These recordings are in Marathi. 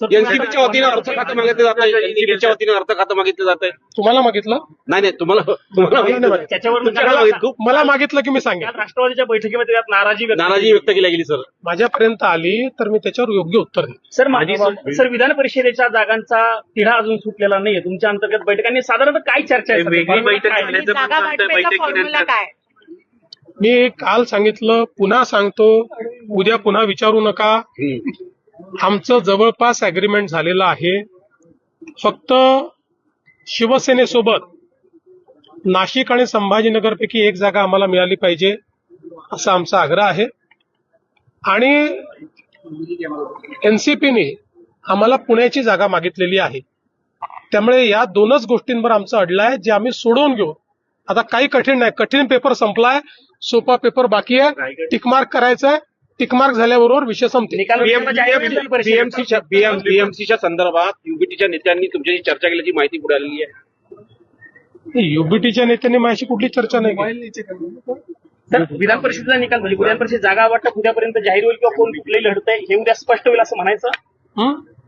एनसीबीच्या वतीनं अर्थ खातं मागितलं जात आहे. एनसीबीच्या वतीनं अर्थ खातं मागितलं जात आहे. तुम्हाला मागितलं? नाही तुम्हाला त्याच्यावर मला मागितलं की मी सांगेन. राष्ट्रवादीच्या बैठकीमध्ये त्यात नाराजी व्यक्त केली गेली सर. माझ्यापर्यंत आली तर मी त्याच्यावर योग्य उत्तर देईन. सर विधान परिषदेच्या जागांचा तिढा अजून सुटलेला नाहीये. तुमच्या अंतर्गत बैठकांनी साधारणतः काय चर्चा आहे? वेगळी बैठक काय? मी काल सांगितलं, पुन्हा सांगतो, उद्या पुन्हा विचारू नका. आमचं जवळपास अग्रीमेंट झालेलं आहे. फक्त शिवसेनेसोबत नाशिक आणि संभाजीनगरपैकी एक जागा आम्हाला मिळाली पाहिजे असा आमचा आग्रह आहे. आणि एनसीपीने आम्हाला पुण्याची जागा मागितलेली आहे. त्यामुळे या दोनच गोष्टींवर आमचं अडलं आहे, जे आम्ही सोडवून घेऊ. आता काही कठीण नाही. कठीण पेपर संपलाय, सोपा पेपर बाकी आहे. टिकमार्क करायचंय. टिकमार्क झाल्याबरोबर विषय संपते. बीएमसीच्या संदर्भात युबीटीच्या नेत्यांनी तुमच्याशी चर्चा केल्याची माहिती पुढे आलेली आहे. युबीटीच्या नेत्यांनी माझ्याशी कुठली चर्चा नाही केली. सर विधान परिषदेचा निकाल म्हणजे विधान परिषद जागा वाटप उद्यापर्यंत जाहीर होईल किंवा कोण कुठलंही लढतंय हे उद्या स्पष्ट होईल असं म्हणायचं?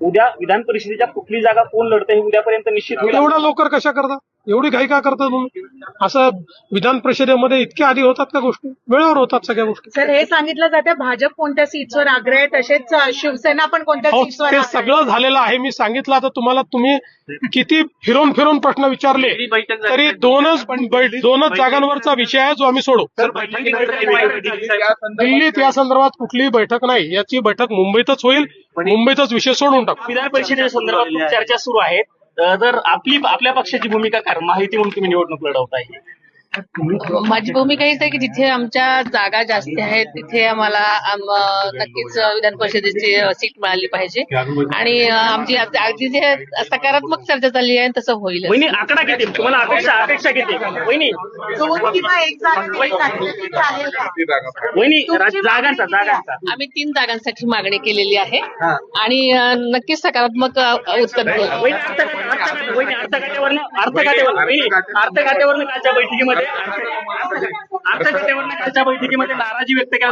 उद्या विधान परिषदेच्या कुठली जागा कोण लढतंय हे उद्यापर्यंत निश्चित होईल. एवढा लवकर कशा करता? एवढी घाई का करता तुम्ही? असं विधान परिषदेमध्ये इतक्या आधी होतात का गोष्टी? वेळेवर होतात सगळ्या गोष्टी. सर हे सांगितलं जातं भाजप कोणत्या सीट्सवर आग्रह आहे, तसेच शिवसेना पण कोणत्या सीट्सवर ते सगळं झालेलं आहे. मी सांगितलं. आता तुम्हाला तुम्ही किती फिरून फिरून प्रश्न विचारले तरी दोनच जागांवरचा विषय आहे जो आम्ही सोडू. दिल्लीत या संदर्भात कुठलीही बैठक नाही. याची बैठक मुंबईतच होईल. मुंबईतच विषय सोडून टाकू. विधान परिषदेच्या संदर्भात खूप चर्चा सुरू आहेत. तर आपल्या पक्षाची भूमिका काय? माहिती म्हणून तुम्ही निवडणूक लढवताय. माझी भूमिका हीच आहे की जिथे आमच्या जागा जास्त आहेत तिथे आम्हाला नक्कीच विधान परिषदेची सीट मिळाली पाहिजे. आणि आमची अगदी जे सकारात्मक चर्चा चालली आहे तसं होईल. वहिनी आकडा किती? तुम्हाला अपेक्षा किती? वहिनी जागांचा आम्ही 3 जागांसाठी मागणी केलेली आहे आणि नक्कीच सकारात्मक उत्तर वहिनी अर्थखात्यावरनं कालच्या बैठकीमध्ये कालच्या बैठकीमध्ये नाराजी व्यक्त केली.